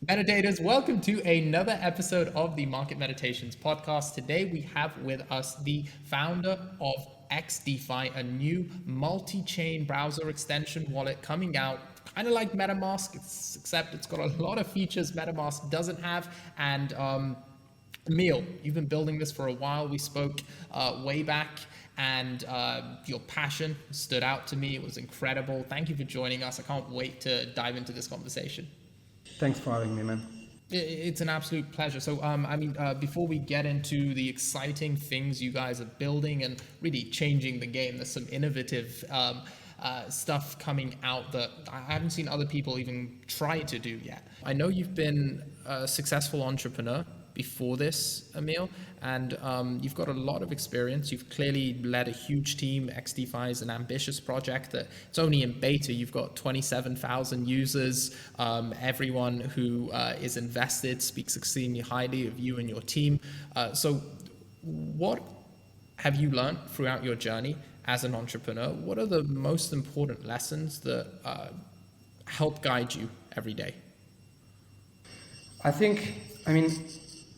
Meditators, welcome to another episode of the Market Meditations podcast. Today we have with us the founder of XDEFI, a new multi-chain browser extension wallet coming out, kind of like Metamask, except it's got a lot of features Metamask doesn't have. And Emile, you've been building this for a while. We spoke way back, and your passion stood out to me. It was incredible. Thank you for joining us. I can't wait to dive into this conversation. Thanks for having me, man. It's an absolute pleasure. So, before we get into the exciting things you guys are building and really changing the game, there's some innovative stuff coming out that I haven't seen other people even try to do yet. I know you've been a successful entrepreneur before this, Emile, and you've got a lot of experience. You've clearly led a huge team. XDEFI is an ambitious project that it's only in beta. You've got 27,000 users. Everyone who is invested speaks extremely highly of you and your team. So what have you learned throughout your journey as an entrepreneur? What are the most important lessons that help guide you every day?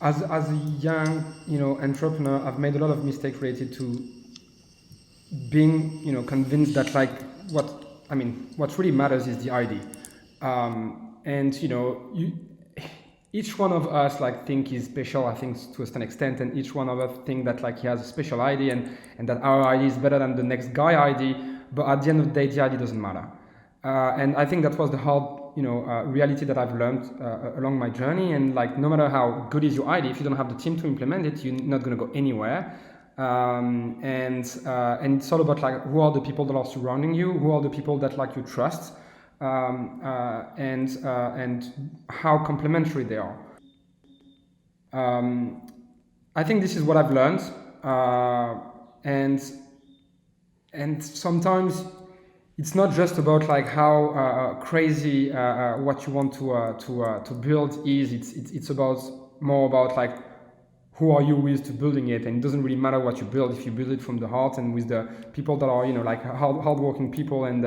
As a young, entrepreneur, I've made a lot of mistakes related to being, convinced that what really matters is the idea. Each one of us think he's special, I think, to a certain extent, and each one of us think that he has a special idea and that our idea is better than the next guy idea. But at the end of the day, the idea doesn't matter. And I think that was the hard reality that I've learned along my journey. And no matter how good is your idea, if you don't have the team to implement it, you're not going to go anywhere. And it's all about who are the people that are surrounding you, who are the people that you trust, and how complementary they are. I think this is what I've learned, and sometimes it's not just about how crazy what you want to build is. It's more about who are you with to building it, and it doesn't really matter what you build if you build it from the heart and with the people that are hardworking people and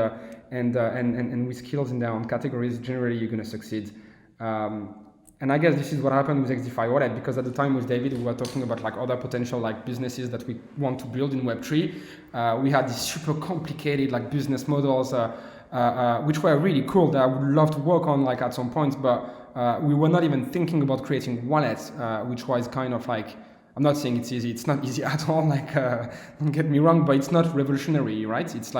with skills in their own categories. Generally, you're gonna succeed. And I guess this is what happened with XDEFI Wallet, because at the time with David, we were talking about other potential businesses that we want to build in Web3. We had these super complicated business models, which were really cool that I would love to work on at some point, but we were not even thinking about creating wallets, which was kind of I'm not saying it's easy. It's not easy at all. Don't get me wrong, but it's not revolutionary, right? It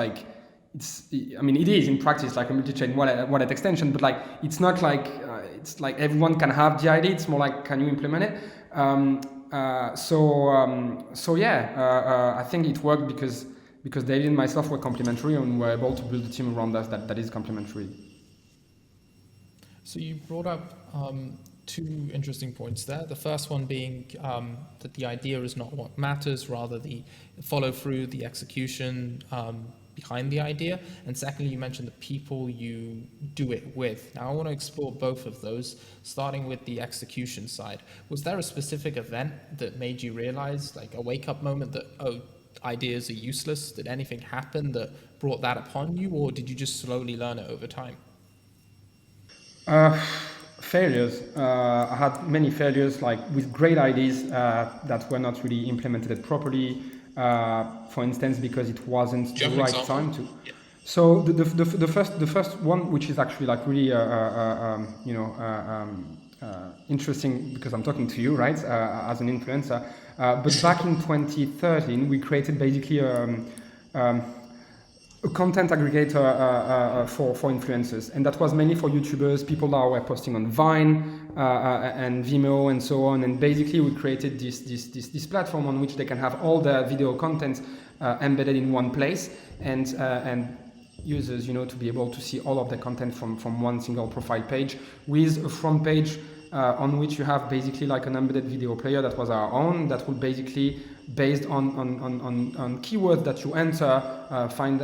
is in practice a multi-chain wallet extension, but it's not it's everyone can have the idea. It's more can you implement it? I think it worked because David and myself were complementary and were able to build a team around us that is complementary. So you brought up two interesting points there. The first one being that the idea is not what matters, rather the follow through, the execution behind the idea. And secondly, you mentioned the people you do it with. Now I want to explore both of those, starting with the execution side. Was there a specific event that made you realize, a wake-up moment that, ideas are useless? Did anything happen that brought that upon you, or did you just slowly learn it over time? Failures. I had many failures, with great ideas that were not really implemented properly. For instance, because it wasn't the right time to. Yeah. So the first one, which is actually really interesting, because I'm talking to you, right, as an influencer. But back in 2013, we created basically a content aggregator for influencers, and that was mainly for YouTubers, people that were posting on Vine and Vimeo and so on. And basically, we created this platform on which they can have all their video content embedded in one place, and users, to be able to see all of the content from one single profile page, with a front page on which you have basically an embedded video player that was our own, that would basically, based on keywords that you enter, find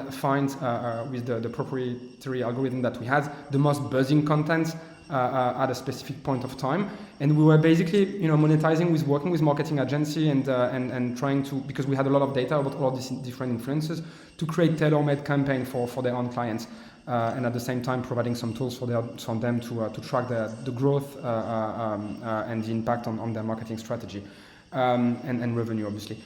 with the proprietary algorithm that we had, the most buzzing content at a specific point of time. And we were basically monetizing with working with marketing agency and trying to, because we had a lot of data about all of these different influencers, to create tailor-made campaign for their own clients. and at the same time providing some tools for them to track the growth and the impact on their marketing strategy and revenue, obviously.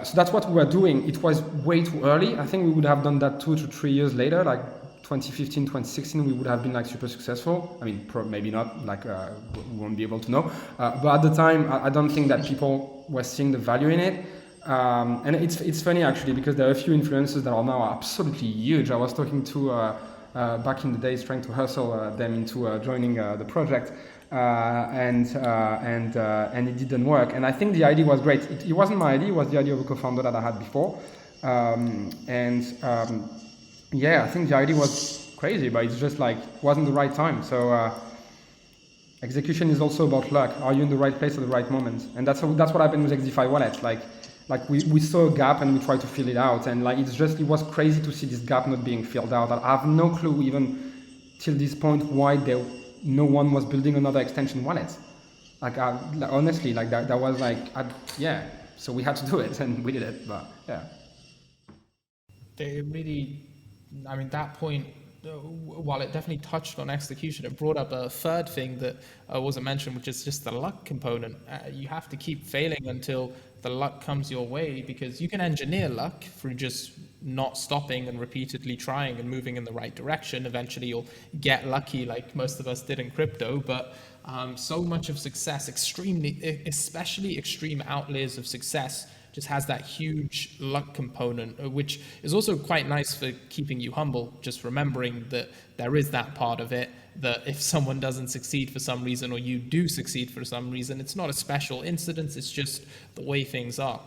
So that's what we were doing. It was way too early. I think we would have done that 2 to 3 years later, like 2015, 2016, we would have been like super successful. I mean, maybe not, like we won't be able to know. But at the time, I don't think that people were seeing the value in it. And it's funny actually, because there are a few influencers that are now absolutely huge. I was talking to back in the days, trying to hustle them into joining the project, and it didn't work. And I think the idea was great. It wasn't my idea; it was the idea of a co-founder that I had before. Yeah, I think the idea was crazy, but it's just like wasn't the right time. So execution is also about luck. Are you in the right place at the right moment? And that's what happened with XDEFI Wallet. Like we saw a gap and we tried to fill it out, and like it was crazy to see this gap not being filled out. I have no clue even till this point why no one was building another extension wallet. Like honestly, like that was like yeah. So we had to do it, and we did it. But yeah, they really, I mean, that point, while it definitely touched on execution, it brought up a third thing that wasn't mentioned, which is just the luck component. You have to keep failing until the luck comes your way, because you can engineer luck through just not stopping and repeatedly trying and moving in the right direction. Eventually you'll get lucky, like most of us did in crypto, but so much of success, especially extreme outliers of success, just has that huge luck component, which is also quite nice for keeping you humble, just remembering that there is that part of it, that if someone doesn't succeed for some reason, or you do succeed for some reason, it's not a special incident, it's just the way things are.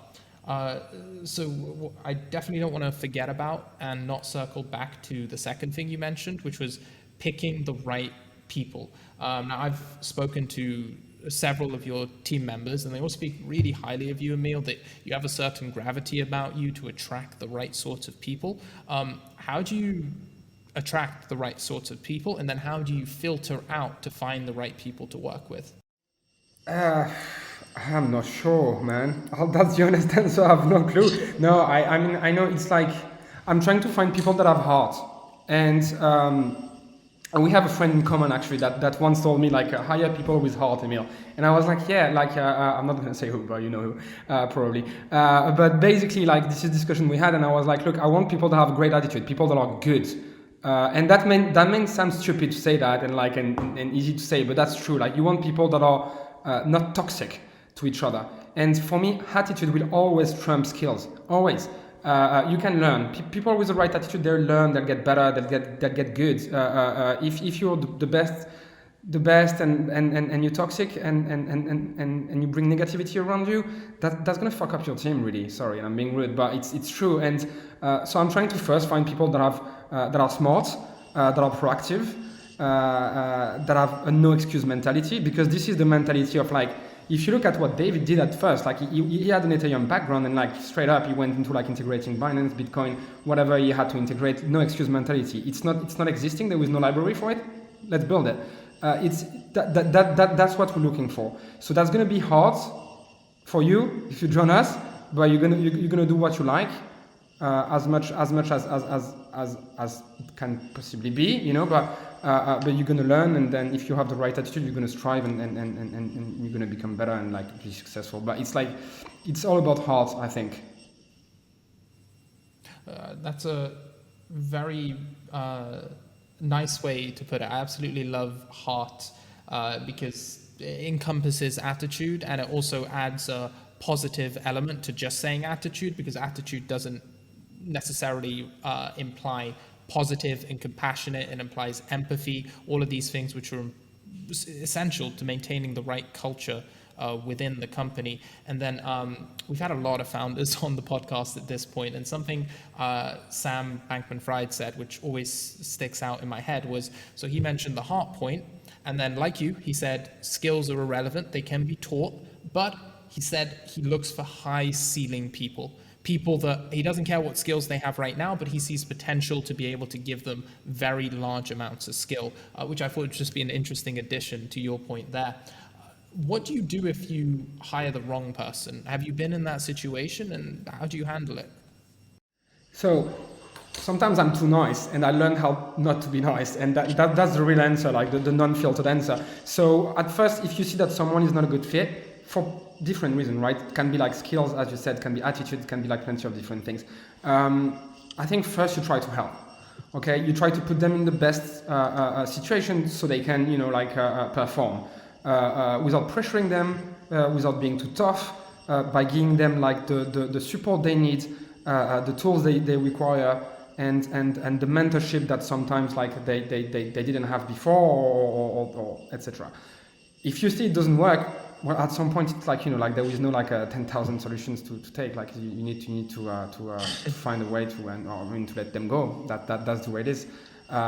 So I definitely don't want to forget about and not circle back to the second thing you mentioned, which was picking the right people. Now I've spoken to several of your team members, and they all speak really highly of you, Emile, that you have a certain gravity about you to attract the right sorts of people. How do you attract the right sorts of people, and then how do you filter out to find the right people to work with? I'm not sure, man. That's the honest answer. I have no clue. No, I mean, I know it's like I'm trying to find people that have heart, and we have a friend in common actually that once told me like hire people with heart, Emile. And I was like, yeah, like I'm not gonna say who, but you know who, probably. But basically, like this is a discussion we had, and I was like, look, I want people that have great attitude, people that are good. And that may sound stupid to say that and easy to say, but that's true. Like you want people that are not toxic to each other. And for me, attitude will always trump skills, always. You can learn. People with the right attitude, they'll learn, they'll get better, they'll get good. If you're the best and you're toxic and you bring negativity around you, that's gonna fuck up your team, really. Sorry, and I'm being rude, but it's true. And so I'm trying to first find people that are smart, that are proactive, that have a no excuse mentality, because this is the mentality of like, if you look at what David did at first, like he had an Ethereum background, and like straight up he went into like integrating Binance, Bitcoin, whatever he had to integrate. No excuse mentality. It's not existing. There was no library for it. Let's build it. That's what we're looking for. So that's gonna be hard for you if you join us, but you're gonna do what you like, as much as it can possibly be, you know. But you're gonna learn, and then if you have the right attitude, you're gonna strive, and you're gonna become better and like be successful. But it's all about heart, I think. That's a very nice way to put it. I absolutely love heart, because it encompasses attitude, and it also adds a positive element to just saying attitude, because attitude doesn't necessarily imply positive and compassionate. It implies empathy, all of these things which are essential to maintaining the right culture within the company. And then we've had a lot of founders on the podcast at this point, and something Sam Bankman-Fried said, which always sticks out in my head, was, so he mentioned the heart point, and then like you, he said skills are irrelevant, they can be taught, but he said he looks for high ceiling people that he doesn't care what skills they have right now, but he sees potential to be able to give them very large amounts of skill, which I thought would just be an interesting addition to your point there. What do you do if you hire the wrong person? Have you been in that situation, and how do you handle it? So sometimes I'm too nice, and I learned how not to be nice, and that's the real answer, like the non-filtered answer. So at first, if you see that someone is not a good fit for different reasons, right? It can be like skills, as you said, it can be attitude, it can be like plenty of different things. I think first you try to help. Okay, you try to put them in the best situation so they can, perform without pressuring them, without being too tough, by giving them like the support they need, the tools they require, and the mentorship that sometimes like they didn't have before, or etc. If you see it doesn't work, well, at some point it's like, like there is no like 10,000 solutions to take. Like you need to find a way to to let them go. That's the way it is.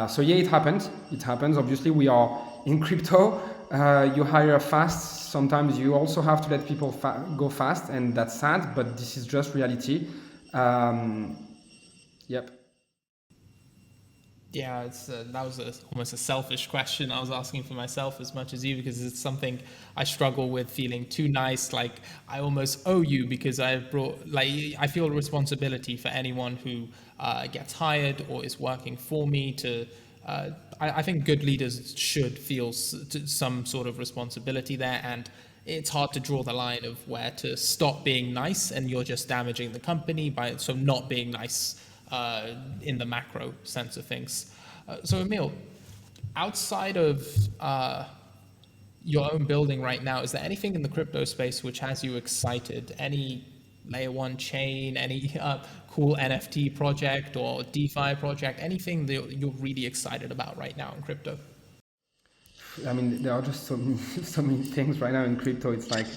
So yeah, it happens. It happens. Obviously, we are in crypto. You hire fast. Sometimes you also have to let people go fast, and that's sad. But this is just reality. Yep. Yeah, that was almost a selfish question I was asking for myself as much as you, because it's something I struggle with, feeling too nice, like I almost owe you, because I've brought, like, I feel a responsibility for anyone who gets hired or is working for me to, I think good leaders should feel some sort of responsibility there, and it's hard to draw the line of where to stop being nice and you're just damaging the company by not being nice in the macro sense of things. So Emile, outside of your own building right now, is there anything in the crypto space which has you excited? Any layer one chain, any cool NFT project or DeFi project, anything that you're really excited about right now in crypto? I mean, there are just so many things right now in crypto. It's like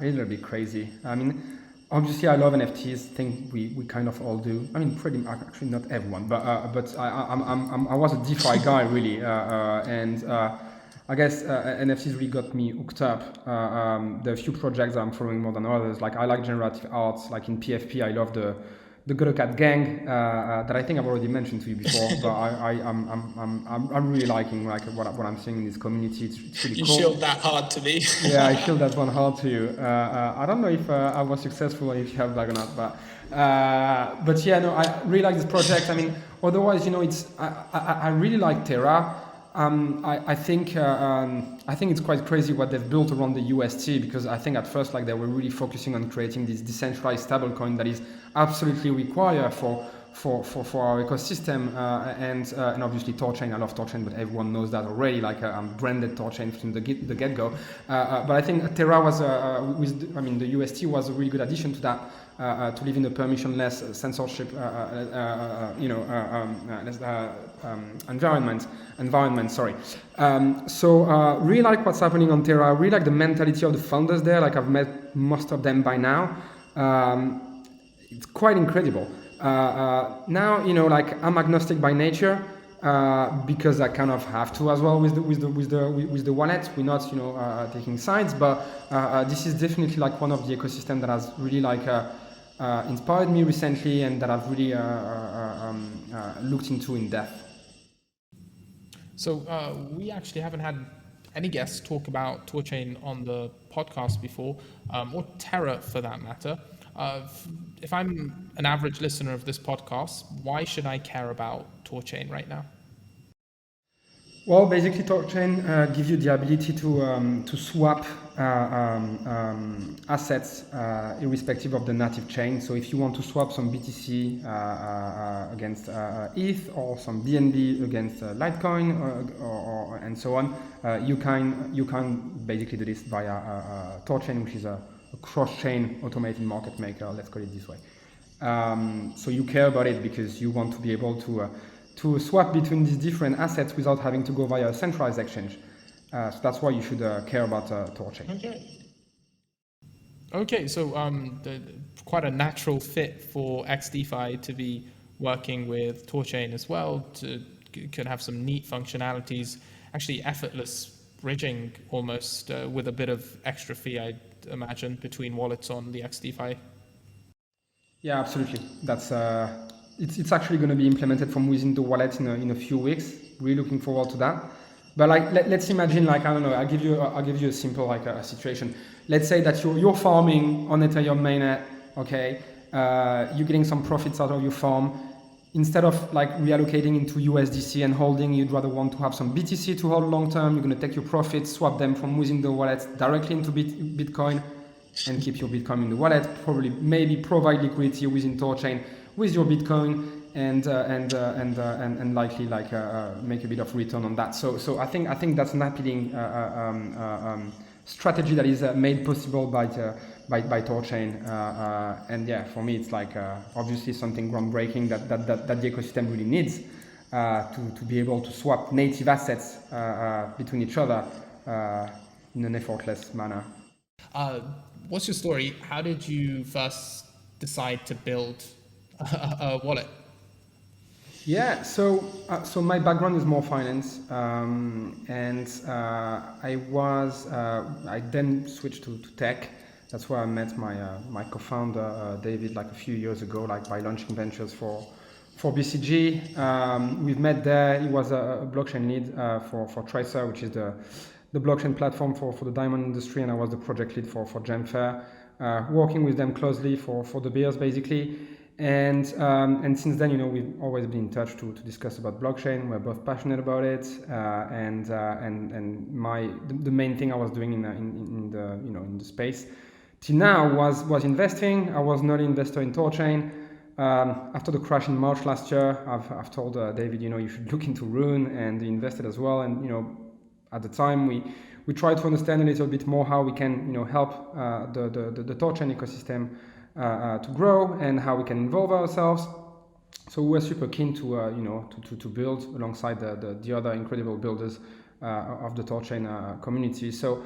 really a bit crazy. I mean, obviously, I love NFTs. I think we kind of all do. I mean, pretty much, actually not everyone, but I was a DeFi guy really, and I guess NFTs really got me hooked up. There are a few projects that I'm following more than others. Like I like generative arts. Like in PFP, I love the 𝐏𝐸𝐻 that I think I've already mentioned to you before. But I'm really liking like what I'm seeing in this community. It's really cool. You showed that hard to me. Yeah, I showed that one hard to you. I don't know if I was successful, if you have that or not, but yeah, no, I really like this project. I mean, otherwise, it's I really like Terra. I think it's quite crazy what they've built around the UST, because I think at first like they were really focusing on creating this decentralized stablecoin that is absolutely required for our ecosystem, and obviously Thorchain. I love Thorchain, but everyone knows that already. Like I'm branded Thorchain from the get-go. But I think Terra was the UST was a really good addition to that. To live in a permissionless censorship, environment. Sorry. So really like what's happening on Terra. Really like the mentality of the founders there. Like I've met most of them by now. It's quite incredible. Now like I'm agnostic by nature. Because I kind of have to as well with the wallet. We're not taking sides, but this is definitely like one of the ecosystem that has really like inspired me recently, and that I've really looked into in depth. So we actually haven't had any guests talk about Thorchain on the podcast before, or Terra for that matter. If I'm an average listener of this podcast, why should I care about Thorchain right now? Well, basically, Thorchain gives you the ability to swap assets irrespective of the native chain. So if you want to swap some BTC against ETH, or some BNB against Litecoin, or and so on, you can basically do this via Thorchain, which is a cross-chain automated market maker. Let's call it this way. So you care about it because you want to be able to swap between these different assets without having to go via a centralized exchange. So that's why you should care about Thorchain. Okay, so quite a natural fit for XDEFI to be working with Thorchain as well, could have some neat functionalities, actually effortless bridging almost, with a bit of extra fee, I'd imagine, between wallets on the XDEFI. Yeah, absolutely. That's it's actually going to be implemented from within the wallet in a few weeks. Really looking forward to that. But like let's imagine, like, I don't know, I'll give you a simple like a situation. Let's say that you're farming on Ethereum mainnet. Okay, you're getting some profits out of your farm. instead of like reallocating into USDC and holding, you'd rather want to have some BTC to hold long term. You're going to take your profits, swap them from within the wallet directly into Bitcoin, and keep your Bitcoin in the wallet. Probably maybe provide liquidity within Thorchain with your Bitcoin, and likely like make a bit of return on that. So I think that's an appealing strategy that is made possible by Thorchain, and yeah, for me it's like obviously something groundbreaking that the ecosystem really needs to be able to swap native assets between each other in an effortless manner. What's your story? How did you first decide to build a wallet? Yeah, so my background is more finance, and I then switched to tech. That's where I met my co-founder David like a few years ago, like by launching ventures for BCG. We've met there. He was a blockchain lead for Tracer, which is the blockchain platform for the diamond industry, and I was the project lead for GemFair, working with them closely for the beers basically. And since then, we've always been in touch to discuss about blockchain. We're both passionate about it, and the main thing I was doing in the space till now was investing. I was not an investor in Thorchain. After the crash in March last year, I've told David, you should look into Rune, and he invested as well. And at the time we tried to understand a little bit more how we can help the Thorchain ecosystem to grow, and how we can involve ourselves. So we were super keen to build alongside the other incredible builders of the Thorchain community. So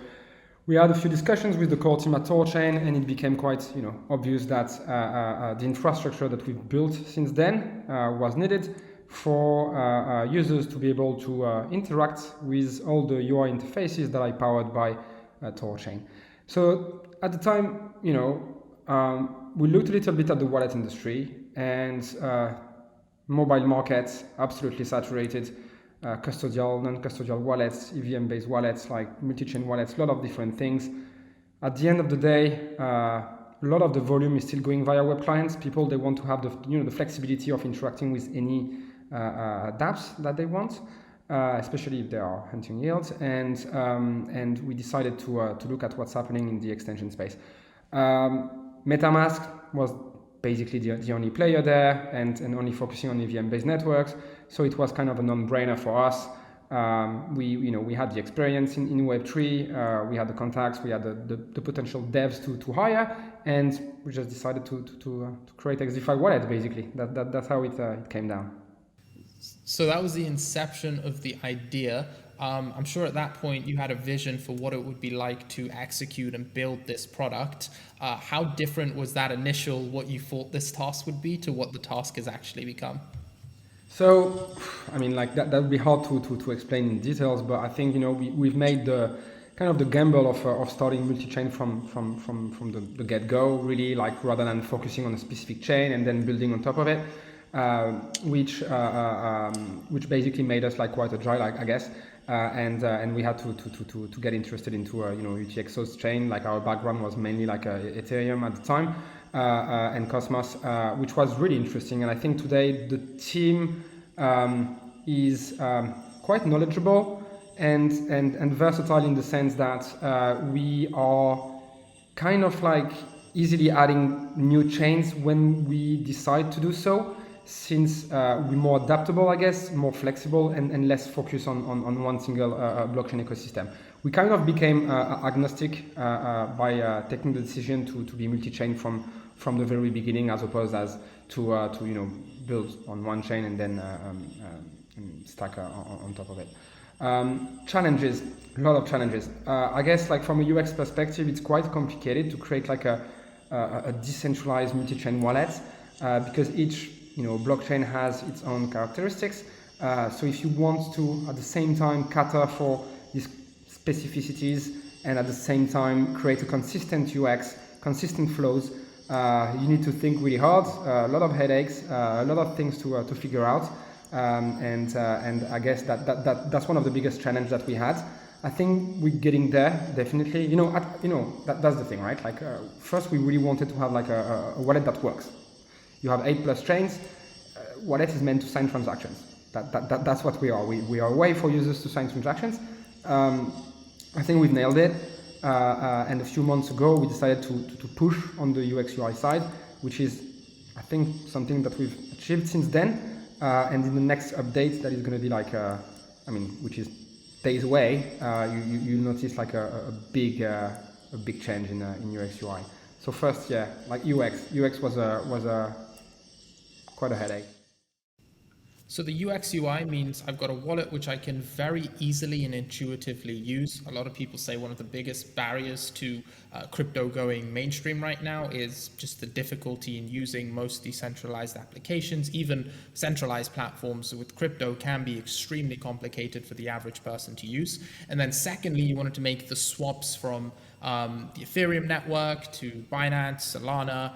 we had a few discussions with the core team at Thorchain, and it became quite obvious that the infrastructure that we've built since then was needed for users to be able to interact with all the UI interfaces that are powered by Thorchain. So at the time, we looked a little bit at the wallet industry, and mobile markets absolutely saturated. Custodial, non-custodial wallets, EVM-based wallets, like multi-chain wallets, a lot of different things. At the end of the day, a lot of the volume is still going via web clients. People, they want to have the flexibility of interacting with any dApps that they want, especially if they are hunting yields. And we decided to look at what's happening in the extension space. Metamask was basically the only player there, and only focusing on EVM-based networks. So it was kind of a non-brainer for us. We had the experience in Web3, we had the contacts, we had the potential devs to hire, and we just decided to create XDEFI wallet. Basically, that's how it came down. So that was the inception of the idea. I'm sure at that point you had a vision for what it would be like to execute and build this product. How different was that initial, what you thought this task would be, to what the task has actually become? So, I mean, like that would be hard to explain in details, but I think we've made the kind of the gamble of starting multi-chain from the get-go, really, like rather than focusing on a specific chain and then building on top of it, which basically made us like quite agile, I guess. And we had to get interested into UTXO's chain. Like our background was mainly like Ethereum at the time, and Cosmos, which was really interesting. And I think today the team is quite knowledgeable and versatile, in the sense that we are kind of like easily adding new chains when we decide to do so, since we're more adaptable, I guess, more flexible, and less focused on one single blockchain ecosystem. We kind of became agnostic by taking the decision to be multi-chain from the very beginning, as opposed as to build on one chain and then stack on top of it. Challenges, a lot of challenges. I guess like from a UX perspective, it's quite complicated to create like a decentralized multi-chain wallet, because each blockchain has its own characteristics. So if you want to at the same time cater for these specificities and at the same time create a consistent UX, consistent flows, you need to think really hard. A lot of headaches, a lot of things to figure out, and I guess that's one of the biggest challenges that we had. I think we're getting there, definitely. That's the thing, right? Like first, we really wanted to have like a wallet that works. You have 8+ chains. wallet is meant to sign transactions. That's what we are. We are a way for users to sign transactions. I think we've nailed it. And a few months ago, we decided to push on the UX UI side, which is, I think, something that we've achieved since then. And in the next update, that is going to be like, which is days away, you'll notice like a big change in UX UI. So first, yeah, like UX was quite a headache. So the UX UI means I've got a wallet which I can very easily and intuitively use. A lot of people say one of the biggest barriers to crypto going mainstream right now is just the difficulty in using most decentralized applications. Even centralized platforms with crypto can be extremely complicated for the average person to use. And then secondly, you wanted to make the swaps from the Ethereum network to Binance, Solana,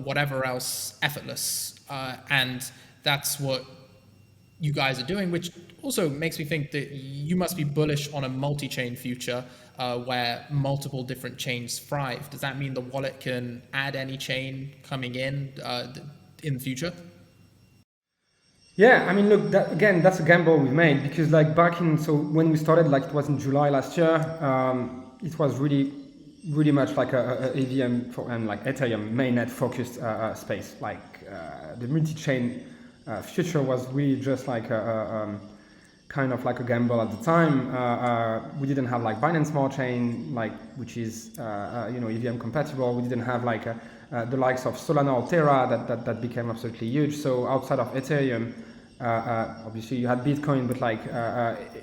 whatever else, effortless. And that's what you guys are doing, which also makes me think that you must be bullish on a multi-chain future where multiple different chains thrive. Does that mean the wallet can add any chain coming in the future? Yeah, I mean, look, again, that's a gamble we've made because like when we started, like it was in July last year, it was really much like a EVM and like Ethereum mainnet focused space. Like the multi-chain future was really just like kind of like a gamble at the time. We didn't have like Binance Smart Chain, like which is EVM compatible. We didn't have like the likes of Solana or Terra that became absolutely huge. So outside of Ethereum, obviously you had Bitcoin, but like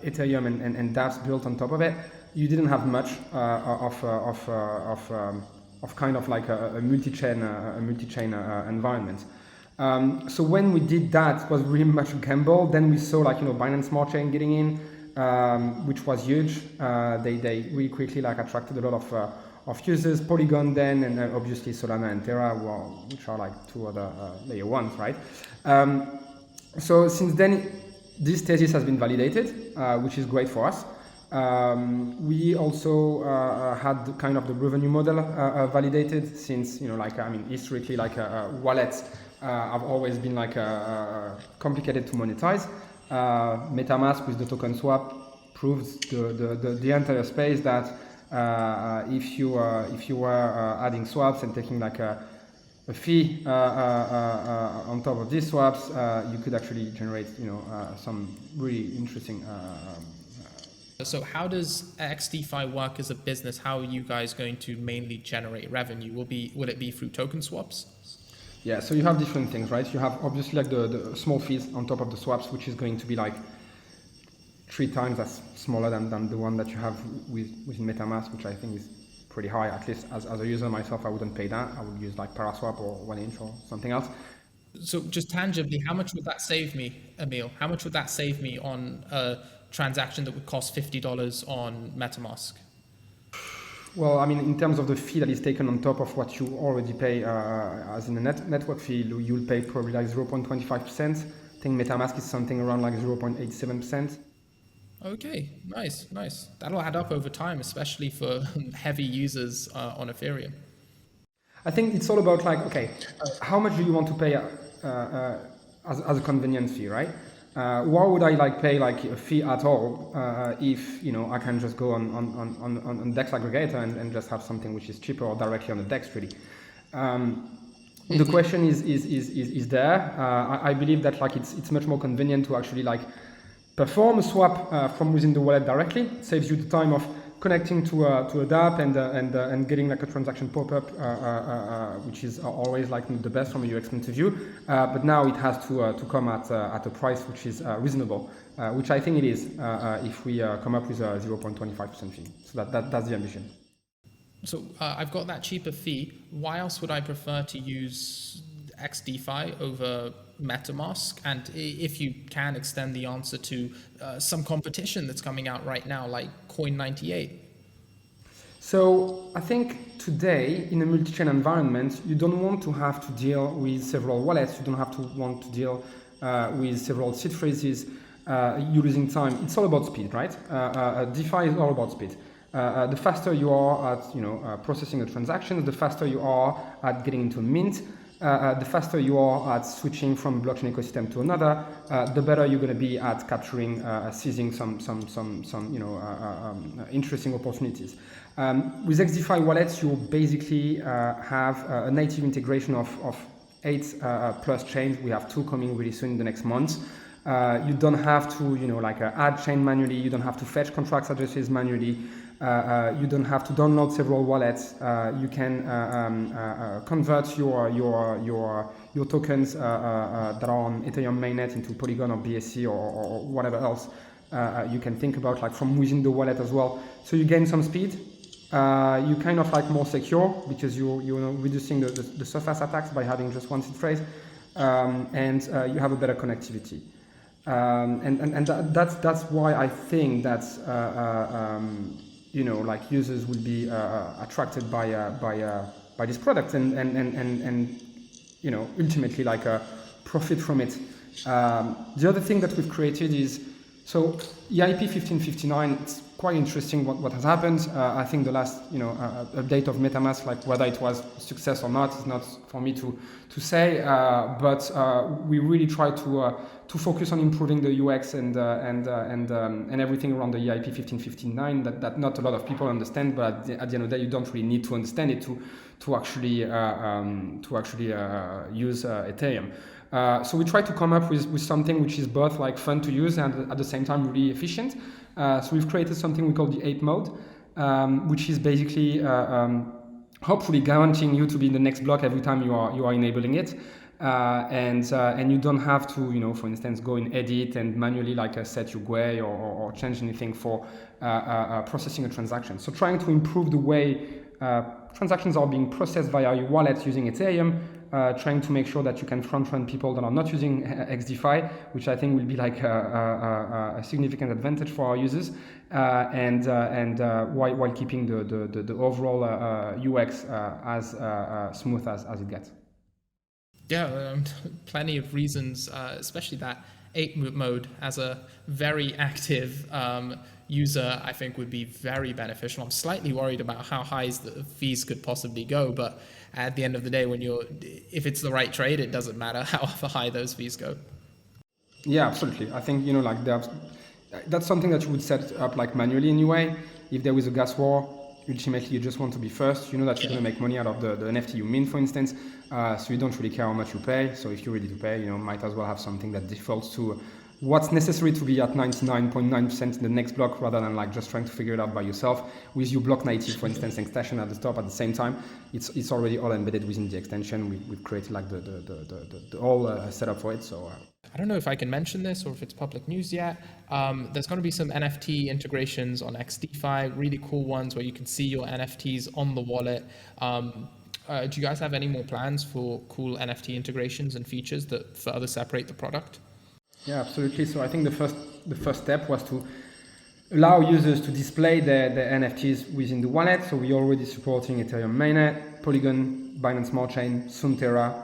Ethereum and dApps built on top of it. You didn't have much of kind of like a multi-chain environment. So when we did that, it was really much a gamble. Then we saw like Binance Smart Chain getting in, which was huge. They really quickly like attracted a lot of users. Polygon then, and obviously Solana and Terra, which are like two other layer ones, right? So since then, this thesis has been validated, which is great for us. We also had kind of the revenue model validated since historically wallets have always been like complicated to monetize. Metamask with the token swap proves the entire space that if you were adding swaps and taking like a fee on top of these swaps, you could actually generate some really interesting. So how does XDEFI work as a business? How are you guys going to mainly generate revenue? Will it be through token swaps? Yeah, so you have different things, right? You have obviously like the small fees on top of the swaps, which is going to be like 3 times as smaller than the one that you have with MetaMask, which I think is pretty high. At least as a user myself, I wouldn't pay that. I would use like Paraswap or 1inch or something else. So just tangibly, how much would that save me, Emile? How much would that save me on a transaction that would cost $50 on MetaMask? Well, I mean, in terms of the fee that is taken on top of what you already pay as in a network fee, you'll pay probably like 0.25%. I think MetaMask is something around like 0.87%. Okay, nice. That'll add up over time, especially for heavy users on Ethereum. I think it's all about like, okay, how much do you want to pay as a convenience fee, right? Why would I like pay like a fee at all if I can just go on DEX aggregator and just have something which is cheaper or directly on the DEX really? The question is there. I believe that like it's much more convenient to actually like perform a swap from within the wallet directly. It saves you the time of connecting to a dApp and getting like a transaction pop-up, which is always like the best from a UX point of view. But now it has to come at a price which is reasonable, which I think it is if we come up with a 0.25% fee. So that's the ambition. So I've got that cheaper fee. Why else would I prefer to use XDEFI over Metamask? And if you can extend the answer to some competition that's coming out right now, like Coin98. So I think today in a multi-chain environment, you don't want to have to deal with several wallets. You don't have to want to deal with several seed phrases. You're losing time. It's all about speed, right? DeFi is all about speed. The faster you are at processing the transactions, the faster you are at getting into mint. the faster you are at switching from blockchain ecosystem to another, the better you're going to be at capturing, seizing some interesting opportunities. With XDEFI wallets, you basically have a native integration of 8 plus chains. We have 2 coming really soon in the next months. You don't have to, add chain manually. You don't have to fetch contract addresses manually. You don't have to download several wallets. You can convert your tokens that are on Ethereum mainnet into Polygon or BSC or whatever else you can think about, like from within the wallet as well. So you gain some speed. You kind of like more secure because you're reducing the surface attacks by having just one seed phrase, and you have a better connectivity. And that's why I think that users will be attracted by this product and ultimately profit from it. The other thing that we've created is, so EIP 1559, it's quite interesting what has happened. I think the last update of Metamask, like whether it was a success or not, is not for me to say. But we really try to focus on improving the UX and everything around the EIP 1559 that not a lot of people understand. But at the end of the day, you don't really need to understand it to actually use Ethereum. So we try to come up with something which is both like fun to use and at the same time really efficient. So we've created something we call the ape mode, which is basically hopefully guaranteeing you to be in the next block every time you are enabling it, and you don't have to for instance go in edit and manually set your 𝐏𝐸 or change anything for processing a transaction. So trying to improve the way transactions are being processed via your wallet using Ethereum. Trying to make sure that you can front-run people that are not using XDEFI, which I think will be a significant advantage for our users, and while keeping the overall UX as smooth as it gets. Yeah, plenty of reasons, especially that ape mode as a very active user, I think would be very beneficial. I'm slightly worried about how high the fees could possibly go, but at the end of the day, if it's the right trade, it doesn't matter how high those fees go. Yeah, absolutely. I think that's something that you would set up manually anyway. If there is a gas war, ultimately you just want to be first. You know that you're going to make money out of the NFT you mint, for instance. So you don't really care how much you pay. So if you're ready to pay, might as well have something that defaults to what's necessary to be at 99.9% in the next block, rather than just trying to figure it out by yourself with your block native, for instance, extension at the top at the same time. It's already all embedded within the extension. We've created the whole setup for it. So I don't know if I can mention this or if it's public news yet. There's going to be some NFT integrations on XDEFI, really cool ones where you can see your NFTs on the wallet. Do you guys have any more plans for cool NFT integrations and features that further separate the product? Yeah, absolutely. So I think the first step was to allow users to display their NFTs within the wallet. So we're already supporting Ethereum mainnet, Polygon, Binance Smart Chain, soon Terra.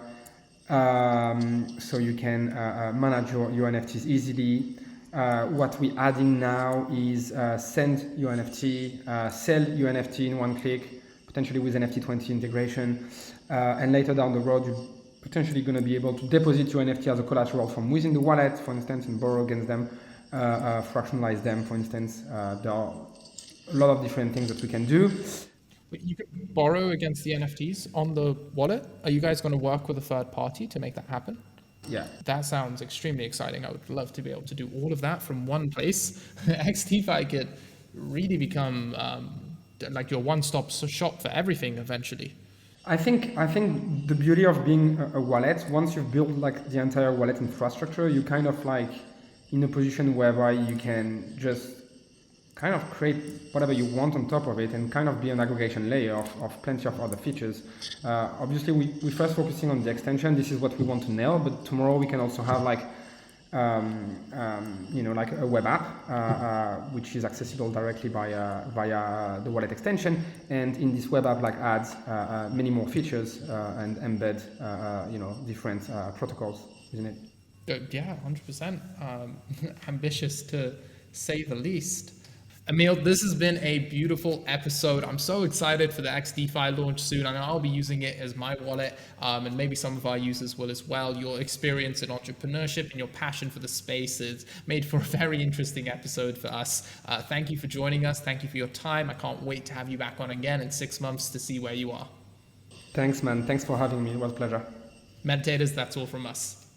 So you can manage your NFTs easily. What we're adding now is send your NFT, sell your NFT in one click, potentially with NFT20 integration. And later down the road, you're potentially going to be able to deposit your NFT as a collateral from within the wallet, for instance, and borrow against them, fractionalize them, for instance. There are a lot of different things that we can do. You can borrow against the NFTs on the wallet. Are you guys going to work with a third party to make that happen? Yeah. That sounds extremely exciting. I would love to be able to do all of that from one place. XDEFI could really become your one-stop shop for everything eventually. I think the beauty of being a wallet, once you've built the entire wallet infrastructure, you kind of in a position whereby you can just kind of create whatever you want on top of it and kind of be an aggregation layer of plenty of other features. Obviously, we're first focusing on the extension. This is what we want to nail, but tomorrow we can also have a web app, which is accessible directly via the wallet extension, and in this web app adds many more features and embed different protocols in it. Yeah, 100%. Ambitious to say the least. Emile, this has been a beautiful episode. I'm so excited for the XDeFi launch soon. I know I'll be using it as my wallet, and maybe some of our users will as well. Your experience in entrepreneurship and your passion for the space is made for a very interesting episode for us. Thank you for joining us. Thank you for your time. I can't wait to have you back on again in 6 months to see where you are. Thanks, man. Thanks for having me. It was a pleasure. Meditators, that's all from us.